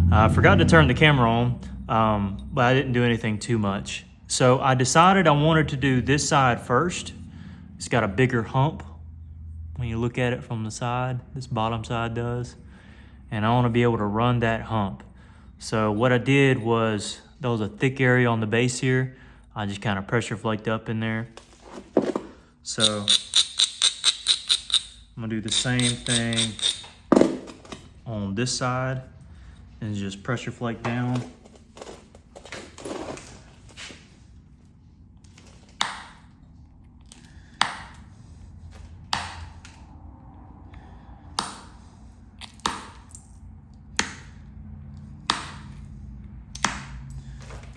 I forgot to turn the camera on, but I didn't do anything too much. So I decided I wanted to do this side first. It's got a bigger hump when you look at it from the side. This bottom side does. And I want to be able to run that hump. So what I did was, there was a thick area on the base here. I just kind of pressure flaked up in there. So I'm gonna do the same thing on this side and just pressure flake down.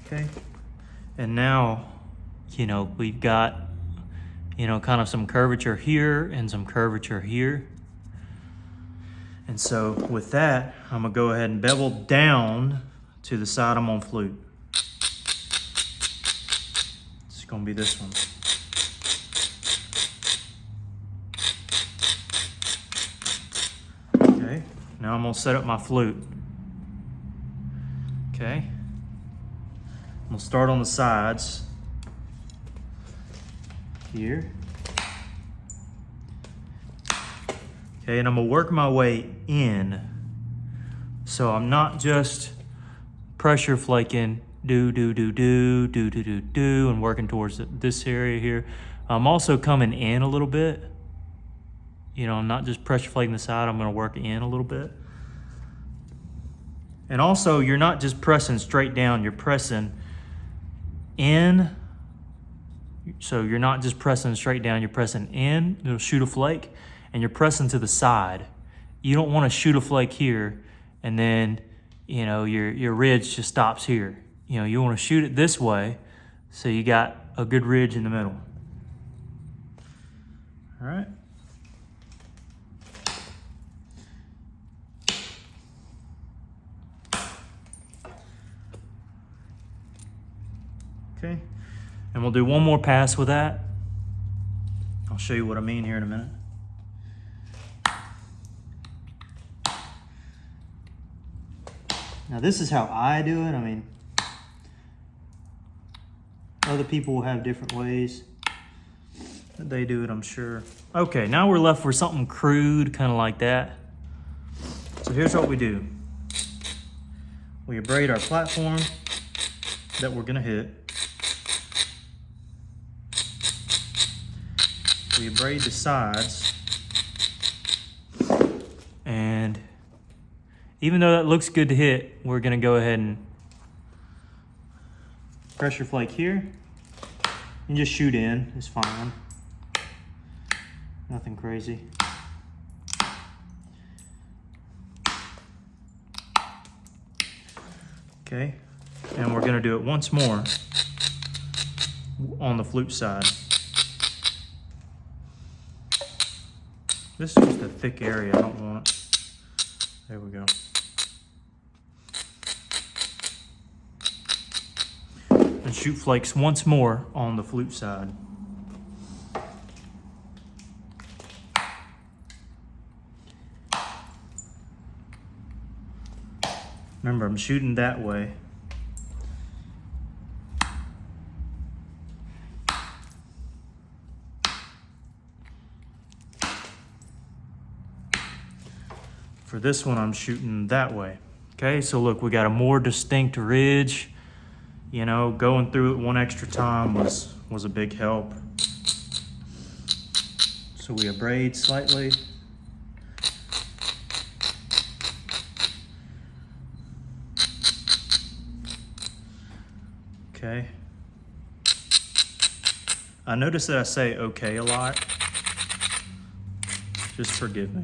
Okay, and now, we've got, kind of some curvature here and some curvature here. And so with that, I'm gonna go ahead and bevel down to the side I'm on flute. It's gonna be this one. Okay, now I'm gonna set up my flute. Okay. I'm gonna start on the sides here. Okay, and I'm gonna work my way in. So I'm not just pressure flaking, do, and working towards this area here. I'm also coming in a little bit. I'm not just pressure flaking the side, I'm gonna work in a little bit. And also, you're not just pressing straight down, you're pressing in. So you're not just pressing straight down, you're pressing in, it'll shoot a flake, and you're pressing to the side. You don't want to shoot a flake here and then your ridge just stops here. You want to shoot it this way so you got a good ridge in the middle. All right. Okay, and we'll do one more pass with that. I'll show you what I mean here in a minute. Now this is how I do it. I mean, other people will have different ways that they do it, I'm sure. Okay, now we're left with something crude, kind of like that. So here's what we do. We abrade our platform that we're gonna hit. We abrade the sides, and even though that looks good to hit, we're gonna go ahead and pressure flake here and just shoot in. It's fine, nothing crazy. Okay, and we're gonna do it once more on the flute side. This is just a thick area, I don't want. There we go. And shoot flakes once more on the flute side. Remember, I'm shooting that way. For this one, I'm shooting that way. Okay, so look, we got a more distinct ridge. Going through it one extra time was a big help. So we abrade slightly. Okay. I notice that I say okay a lot. Just forgive me.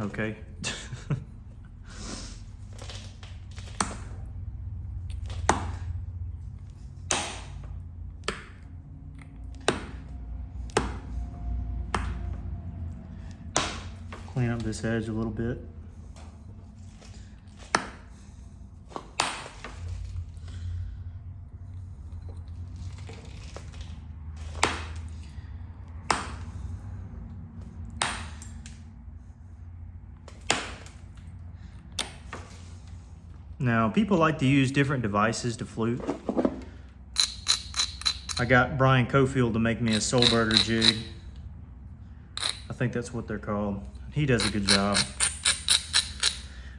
Okay. Clean up this edge a little bit. Now, people like to use different devices to flute. I got Brian Cofield to make me a Soulburger jig. I think that's what they're called. He does a good job.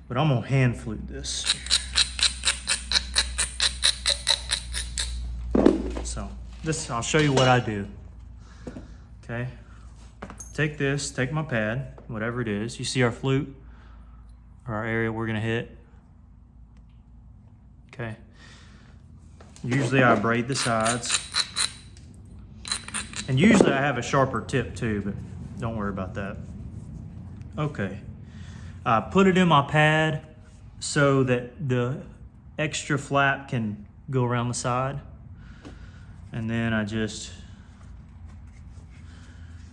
But I'm gonna hand flute this. So this, I'll show you what I do. Okay, take this, take my pad, whatever it is. You see our flute, or our area we're gonna hit. Okay. Usually I braid the sides. And usually I have a sharper tip too, but don't worry about that. Okay. I put it in my pad so that the extra flap can go around the side. And then I just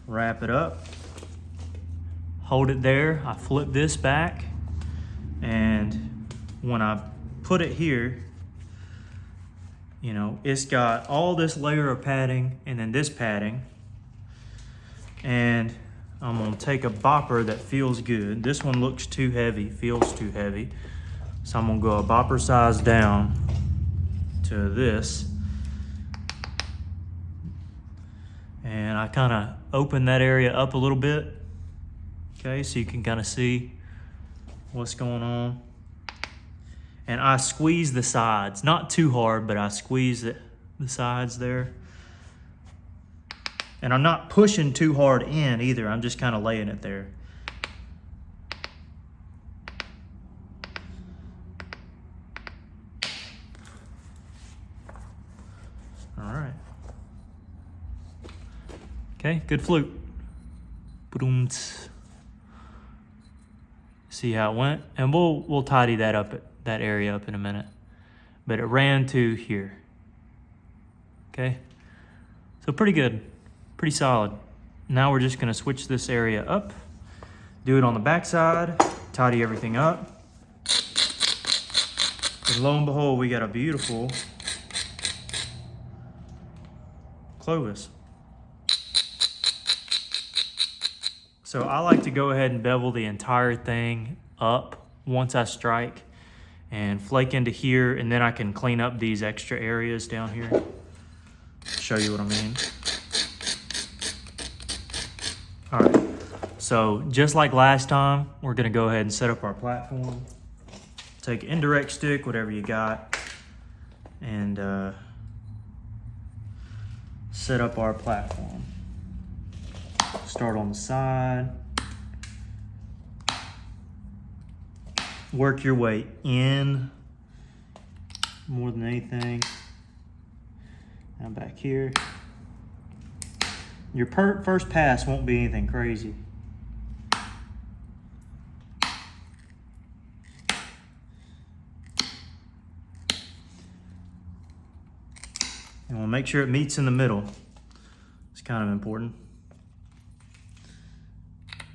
wrap it up, hold it there. I flip this back, and when I put it here, you know, it's got all this layer of padding and then this padding. And I'm gonna take a bopper that feels good. This one looks too heavy, feels too heavy. So I'm gonna go a bopper size down to this. And I kind of open that area up a little bit. Okay, so you can kind of see what's going on. And I squeeze the sides, not too hard, but I squeeze the sides there. And I'm not pushing too hard in either, I'm just kind of laying it there. All right. Okay, good flute. See how it went? And we'll tidy that up, that area up in a minute. But it ran to here. Okay? So pretty good, pretty solid. Now we're just gonna switch this area up, do it on the back side, tidy everything up. And lo and behold, we got a beautiful Clovis. So I like to go ahead and bevel the entire thing up once I strike and flake into here, and then I can clean up these extra areas down here. Show you what I mean. All right, so just like last time, we're gonna go ahead and set up our platform. Take an indirect stick, whatever you got, and set up our platform. Start on the side. Work your way in more than anything. Now back here. Your first pass won't be anything crazy. And we'll make sure it meets in the middle. It's kind of important.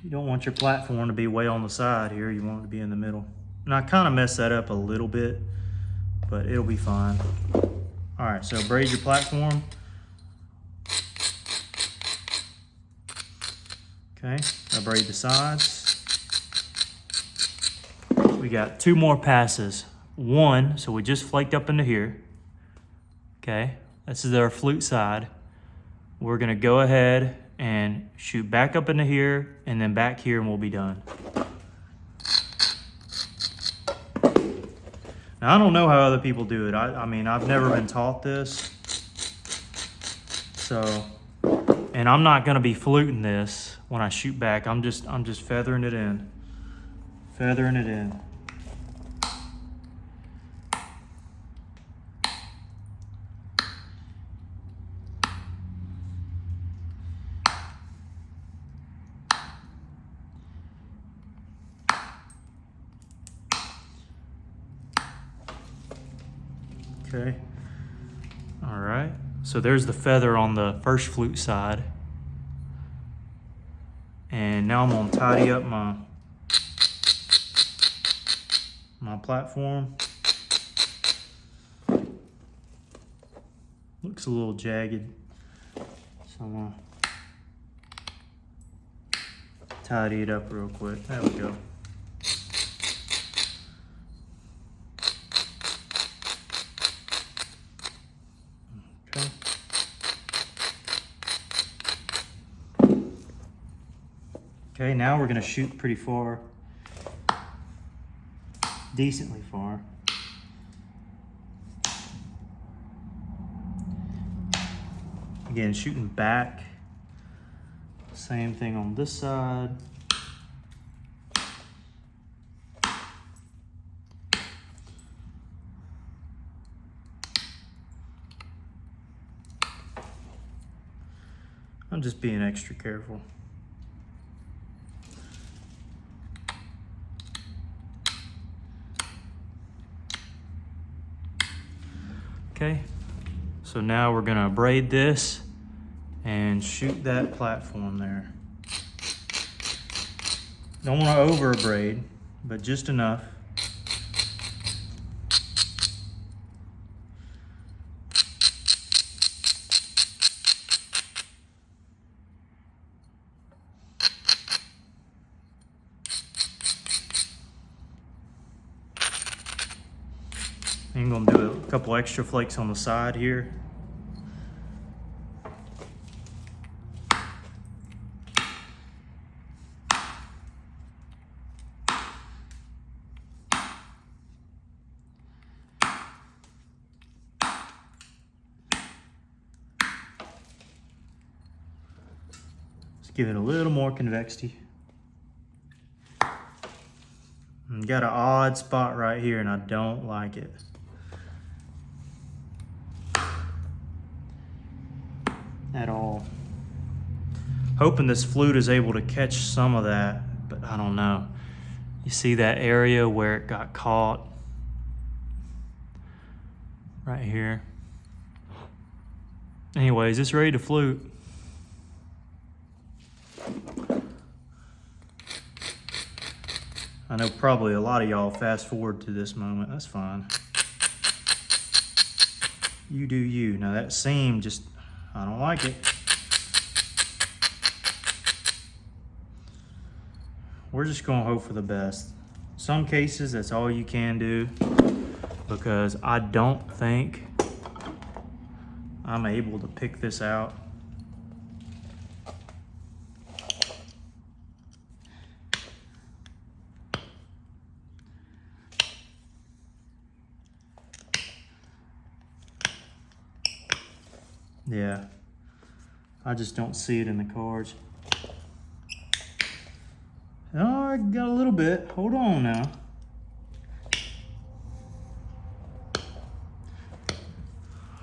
You don't want your platform to be way on the side here. You want it to be in the middle. And I kind of messed that up a little bit, but it'll be fine. All right, so braid your platform. Okay, I braid the sides. We got 2 more passes. One, so we just flaked up into here. Okay, this is our flute side. We're gonna go ahead and shoot back up into here and then back here, and we'll be done. Now, I don't know how other people do it. I mean, I've never been taught this. So, and I'm not gonna be fluting this when I shoot back. I'm just feathering it in. Feathering it in. Okay, all right, so there's the feather on the first flute side. And now I'm gonna tidy up my platform. Looks a little jagged, so I'm gonna tidy it up real quick. There we go. Okay, now we're gonna shoot pretty far. Decently far. Again, shooting back. Same thing on this side. I'm just being extra careful. Okay, so now we're gonna braid this and shoot that platform there. Don't want to over braid, but just enough. I'm gonna do a couple extra flakes on the side here. Let's give it a little more convexity. Got an odd spot right here and I don't like it. At all. Hoping this flute is able to catch some of that, but I don't know. You see that area where it got caught? Right here. Anyways, it's ready to flute. I know probably a lot of y'all fast forward to this moment. That's fine. You do you. Now that seam just, I don't like it. We're just gonna hope for the best. Some cases, that's all you can do because I don't think I'm able to pick this out. Yeah, I just don't see it in the cards. Oh, I got a little bit. Hold on now.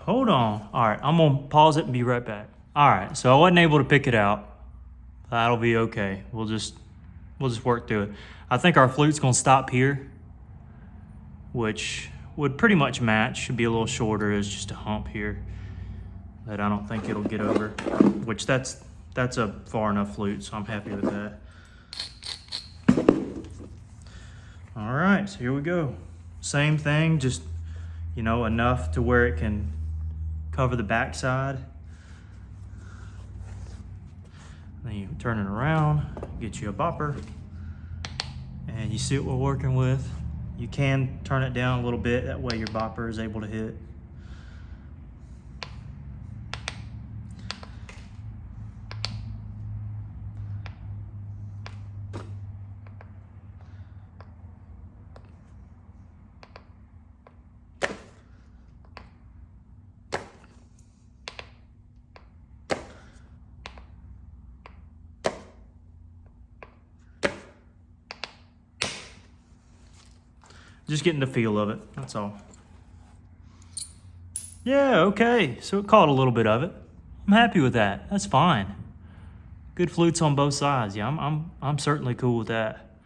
Hold on. All right, I'm gonna pause it and be right back. All right, so I wasn't able to pick it out. That'll be okay. We'll just work through it. I think our flute's gonna stop here, which would pretty much match. Should be a little shorter. It's just a hump here that I don't think it'll get over, which that's a far enough flute, so I'm happy with that. All right, so here we go. Same thing, just, you know, enough to where it can cover the backside. Then you turn it around, get you a bopper, and you see what we're working with. You can turn it down a little bit, that way your bopper is able to hit. Just getting the feel of it, that's all. Yeah, okay, so it caught a little bit of it. I'm happy with that, that's fine. Good flutes on both sides, yeah, I'm certainly cool with that.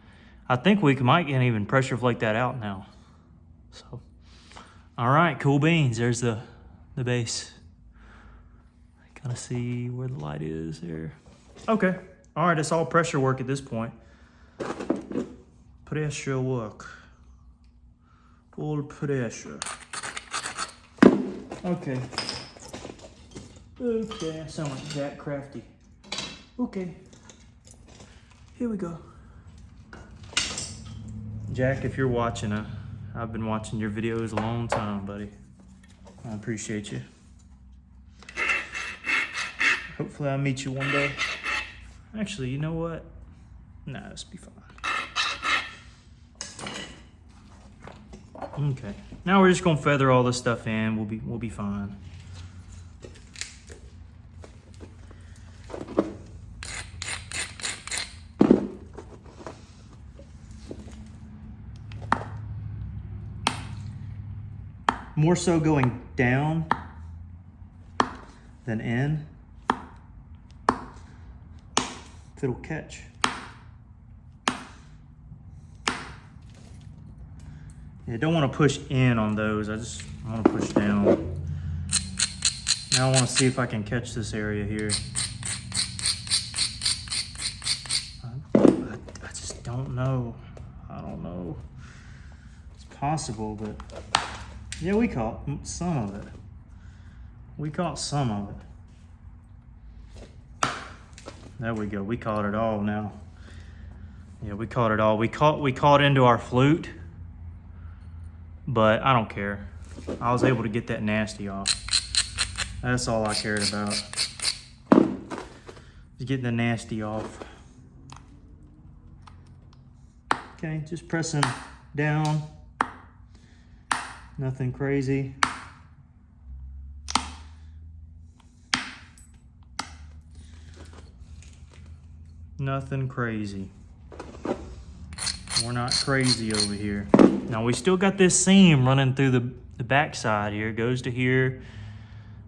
I think we might can even pressure flake that out now. So, all right, cool beans, there's the base. Kind of see where the light is there. Okay, all right, it's all pressure work at this point. Pressure work. All pressure. Okay. Okay, I sound like Jack Crafty. Okay. Here we go. Jack, if you're watching, I've been watching your videos a long time, buddy. I appreciate you. Hopefully I'll meet you one day. Actually, you know what? Nah, this will be fine. Okay, now we're just gonna feather all this stuff in. We'll be fine. More so going down than in, if it'll catch. Yeah, don't want to push in on those. I want to push down. Now I want to see if I can catch this area here. I just don't know. I don't know. It's possible, but yeah, we caught some of it. We caught some of it. There we go. We caught it all now. Yeah, we caught it all. We caught into our flute. But I don't care. I was able to get that nasty off. That's all I cared about. Just getting the nasty off. Okay, just pressing down. Nothing crazy. Nothing crazy. We're not crazy over here. Now we still got this seam running through the backside here. It goes to here.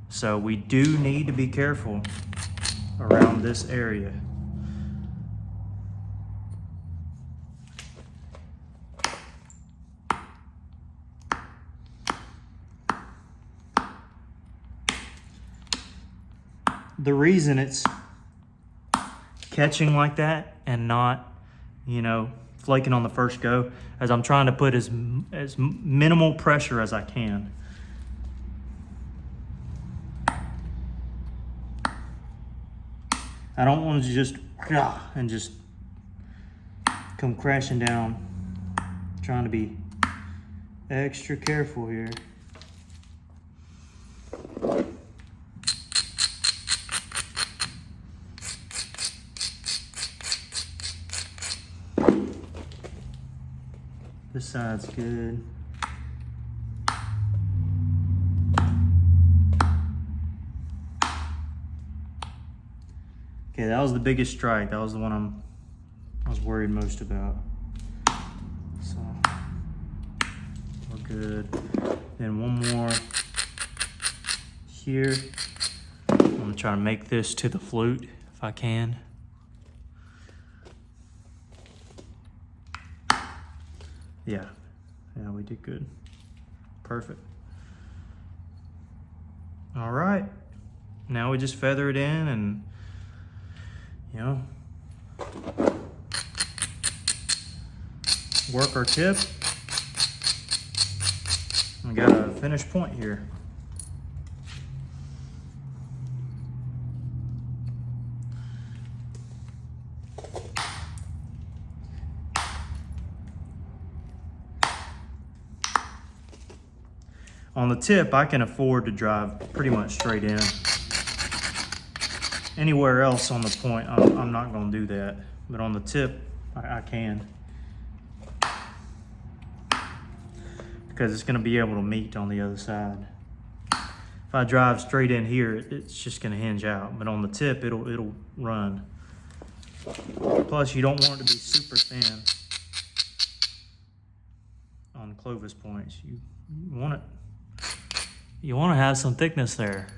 So we do need to be careful around this area. The reason it's catching like that and not, you know, flaking on the first go, as I'm trying to put as minimal pressure as I can. I don't want to just come crashing down. I'm trying to be extra careful here. This side's good. Okay, that was the biggest strike. That was the one I was worried most about. So we're good. Then one more here. I'm gonna try to make this to the flute if I can. Yeah, we did good. Perfect. All right, now we just feather it in and, you know, work our tip. We got a finished point here. On the tip, I can afford to drive pretty much straight in. Anywhere else on the point, I'm not gonna do that. But on the tip, I can. Because it's gonna be able to meet on the other side. If I drive straight in here, it's just gonna hinge out. But on the tip, it'll run. Plus, you don't want it to be super thin on Clovis points. You want it. You want to have some thickness there.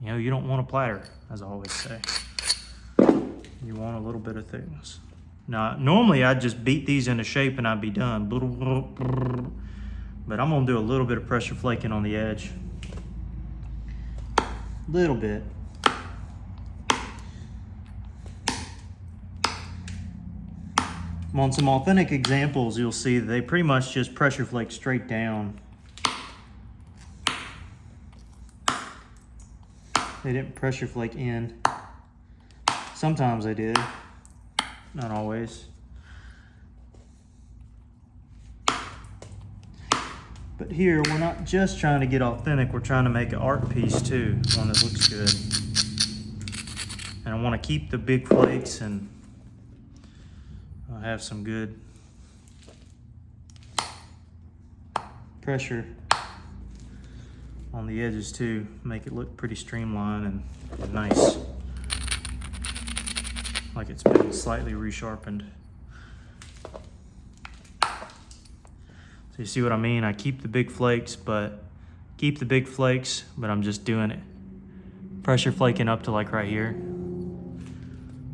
You know, you don't want a platter, as I always say. You want a little bit of thickness. Now, normally I'd just beat these into shape and I'd be done. But I'm gonna do a little bit of pressure flaking on the edge. Little bit. On some authentic examples, you'll see that they pretty much just pressure flake straight down. They didn't pressure flake in. Sometimes they did, not always. But here, we're not just trying to get authentic, we're trying to make an art piece too, one that looks good. And I want to keep the big flakes and have some good pressure on the edges too, make it look pretty streamlined and nice, like it's been slightly resharpened. So you see what I mean? I keep the big flakes, but I'm just doing it. Pressure flaking up to like right here.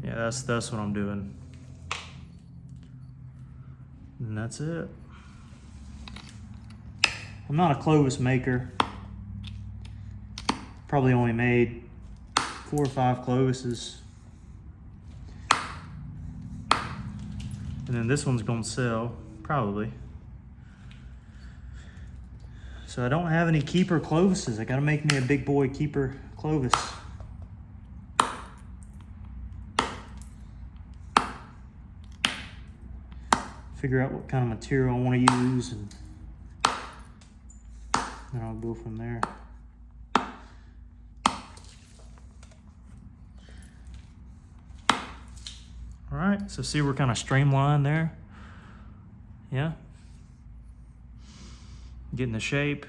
Yeah, that's what I'm doing. And that's it. I'm not a Clovis maker. Probably only made 4 or 5 Clovises. And then this one's gonna sell, probably. So I don't have any keeper Clovises. I gotta make me a big boy keeper Clovis. Figure out what kind of material I want to use, and then I'll go from there. All right, so see, we're kind of streamlined there. Yeah. Getting the shape.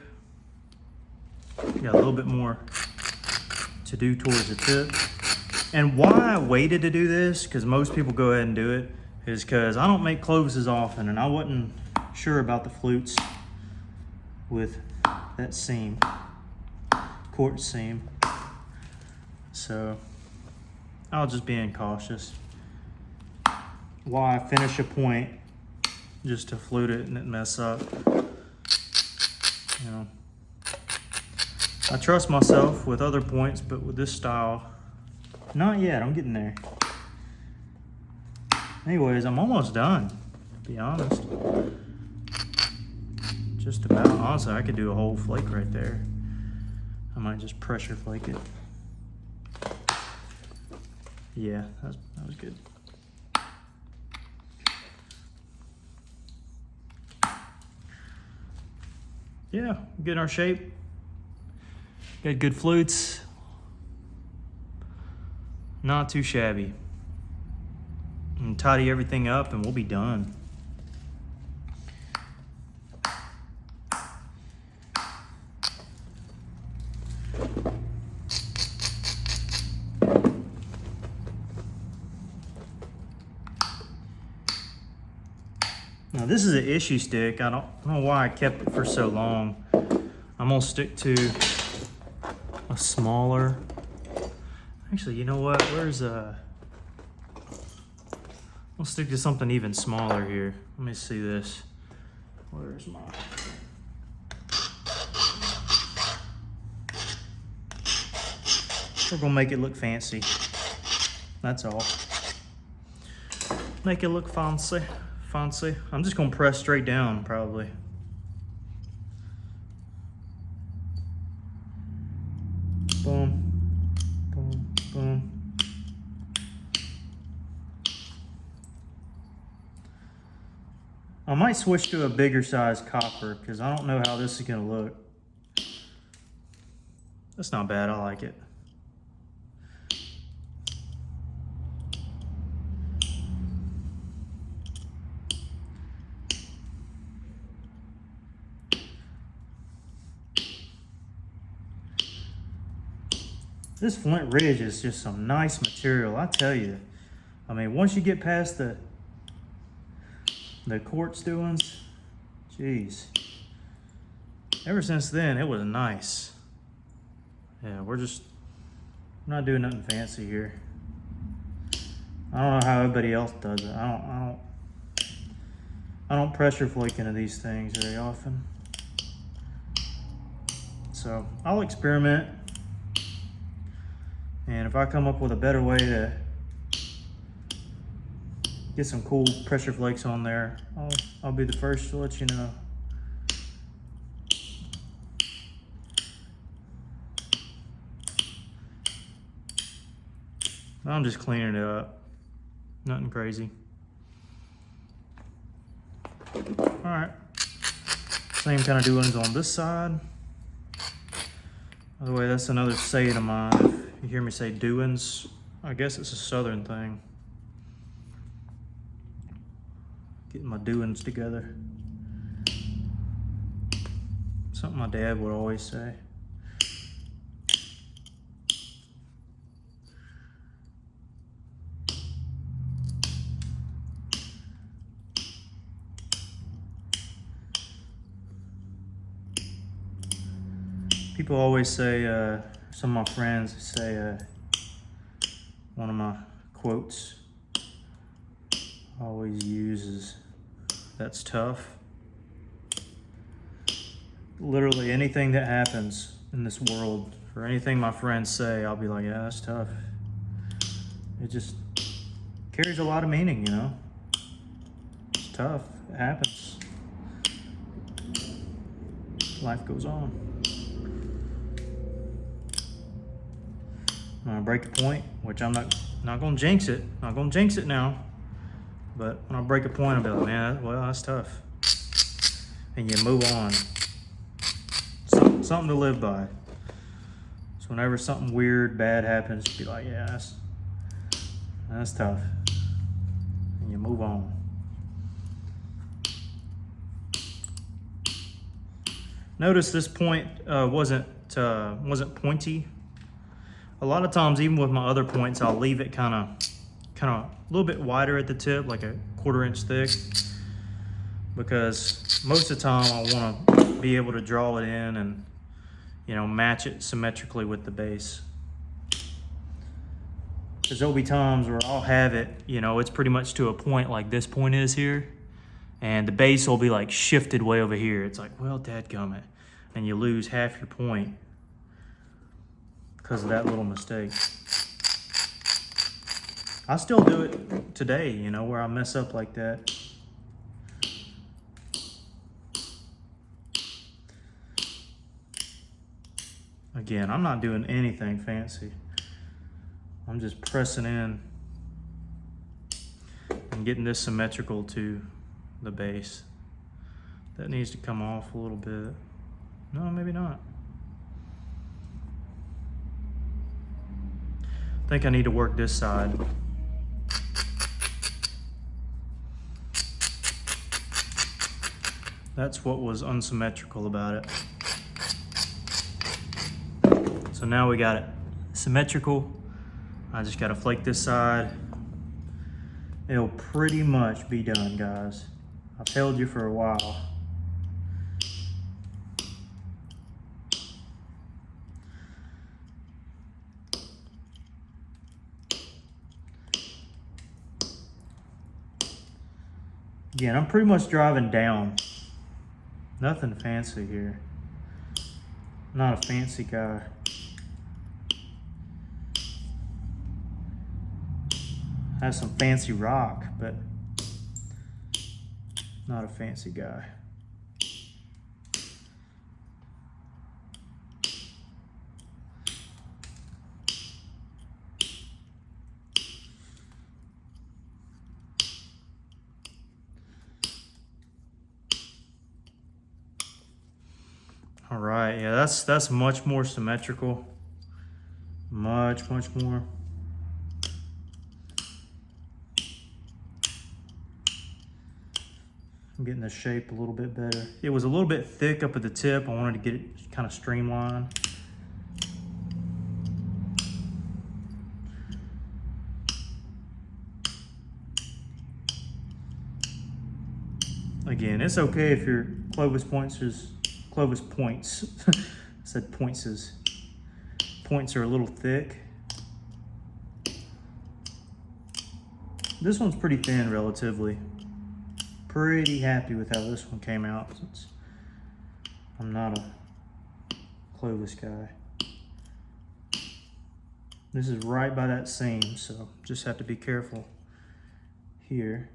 Got a little bit more to do towards the tip. And why I waited to do this, because most people go ahead and do it, is because I don't make Clovises often, and I wasn't sure about the flutes with that seam, quartz seam. So I was just being cautious. Why finish a point just to flute it and it mess up? You know, I trust myself with other points, but with this style, not yet. I'm getting there. Anyways, I'm almost done, to be honest. Just about. Honestly, I could do a whole flake right there. I might just pressure flake it. Yeah, that was good. Yeah, getting our shape. Got good flutes. Not too shabby. And tidy everything up and we'll be done. Now this is an issue stick. I don't know why I kept it for so long. I'm gonna stick to a smaller. Actually, you know what? I'll stick to something even smaller here. Let me see this. Where's my... We're gonna make it look fancy. That's all. Make it look fancy. Fancy. I'm just gonna press straight down, probably. Boom. Boom. Boom. I might switch to a bigger size copper because I don't know how this is gonna look. That's not bad, I like it. This Flint Ridge is just some nice material, I tell you. I mean, once you get past the quartz doings, geez. Ever since then, it was nice. Yeah, we're not doing nothing fancy here. I don't know how everybody else does it. I don't pressure flake into these things very often. So I'll experiment. And if I come up with a better way to get some cool pressure flakes on there, I'll be the first to let you know. I'm just cleaning it up. Nothing crazy. All right. Same kind of doings on this side. By the way, that's another saying of mine. You hear me say doings, I guess it's a southern thing. Getting my doings together. Something my dad would always say. People always say, some of my friends say, one of my quotes I always use is, "That's tough." Literally anything that happens in this world, or anything my friends say, I'll be like, yeah, that's tough. It just carries a lot of meaning, you know? It's tough, it happens. Life goes on. I'm gonna break a point, which I'm not gonna jinx it. Not gonna jinx it now. But when I break a point, I'll be like, man, well, that's tough. And you move on. Something to live by. So whenever something weird, bad happens, be like, yeah, that's tough. And you move on. Notice this point wasn't pointy. A lot of times, even with my other points, I'll leave it kind of a little bit wider at the tip, like a 1/4 inch thick, because most of the time I want to be able to draw it in and, you know, match it symmetrically with the base. Because there'll be times where I'll have it, you know, it's pretty much to a point like this point is here, and the base will be like shifted way over here. It's like, well, dadgummit, and you lose half your point because of that little mistake. I still do it today, you know, where I mess up like that. Again, I'm not doing anything fancy. I'm just pressing in and getting this symmetrical to the base. That needs to come off a little bit. No, maybe not. I think I need to work this side. That's what was unsymmetrical about it. So now we got it symmetrical. I just gotta flake this side. It'll pretty much be done, guys. I've held you for a while. Again, I'm pretty much driving down. Nothing fancy here. Not a fancy guy. Has some fancy rock, but not a fancy guy. All right, yeah, that's much more symmetrical. Much more. I'm getting the shape a little bit better. It was a little bit thick up at the tip. I wanted to get it kind of streamlined. Again, it's okay if your Clovis points, I said points are a little thick. This one's pretty thin relatively. Pretty happy with how this one came out, since I'm not a Clovis guy. This is right by that seam, so just have to be careful here.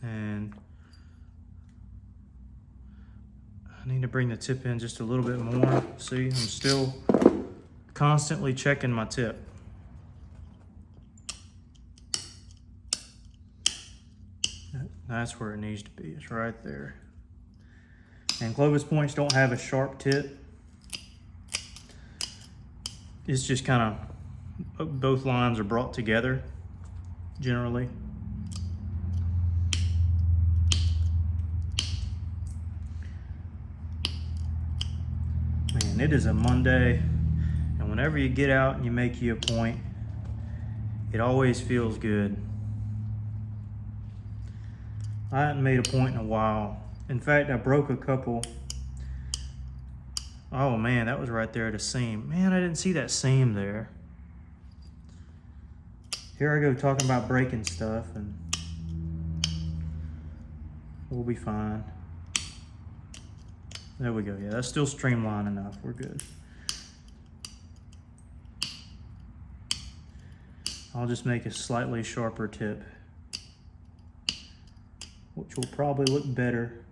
And I need to bring the tip in just a little bit more. See, I'm still constantly checking my tip. That's where it needs to be. It's right there. And Clovis points don't have a sharp tip. it's just kind of, both lines are brought together generally. Man, it is a Monday, and whenever you get out and you make you a point, it always feels good. I hadn't made a point in a while. In fact, I broke a couple. Oh man, that was right there at a seam. Man, I didn't see that seam there. Here I go talking about breaking stuff, and we'll be fine. There we go. Yeah, that's still streamlined enough. We're good. I'll just make a slightly sharper tip, which will probably look better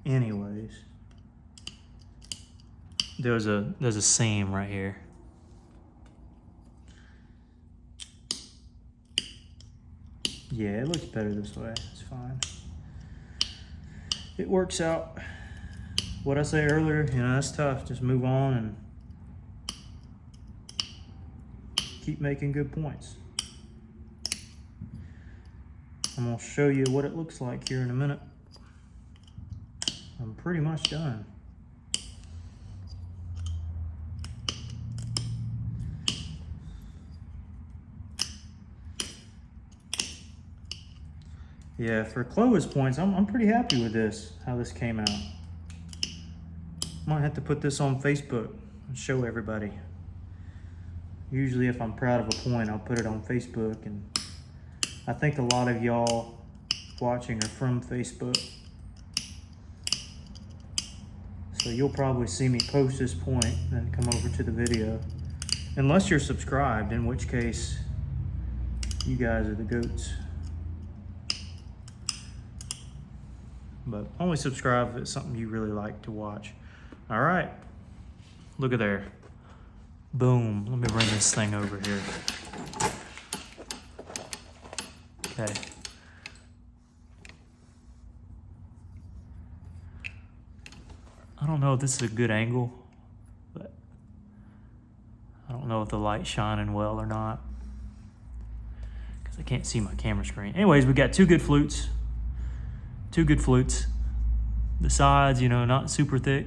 anyways. There's a seam right here. Yeah, it looks better this way. It's fine. It works out. What I say earlier, you know, that's tough. Just move on and keep making good points. I'm gonna show you what it looks like here in a minute. I'm pretty much done. Yeah, for Clovis points, I'm pretty happy with this, how this came out. Might have to put this on Facebook and show everybody. Usually if I'm proud of a point, I'll put it on Facebook, and I think a lot of y'all watching are from Facebook. So you'll probably see me post this point and then come over to the video. Unless you're subscribed, in which case you guys are the goats. But only subscribe if it's something you really like to watch. All right, look at there. Boom, let me bring this thing over here. Okay. I don't know if this is a good angle, but I don't know if the light's shining well or not, because I can't see my camera screen. Anyways, we got two good flutes. Two good flutes. The sides, you know, not super thick.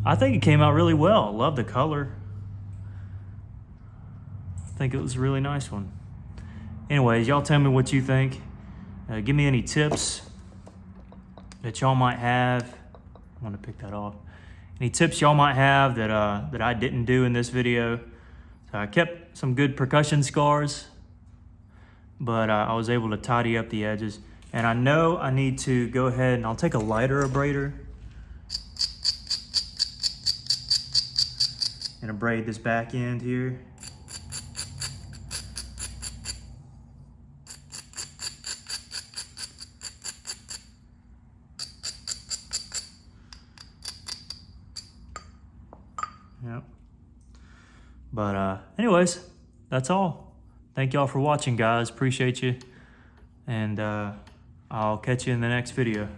I think it came out really well. Love the color. I think it was a really nice one. Anyways, y'all tell me what you think. Give me any tips that y'all might have. I want to pick that off. Any tips y'all might have that I didn't do in this video. So I kept some good percussion scars, but I was able to tidy up the edges. And I know I need to go ahead and I'll take a lighter abrader and abrade this back end here. Yep. But anyways, that's all. Thank y'all for watching, guys. Appreciate you. And I'll catch you in the next video.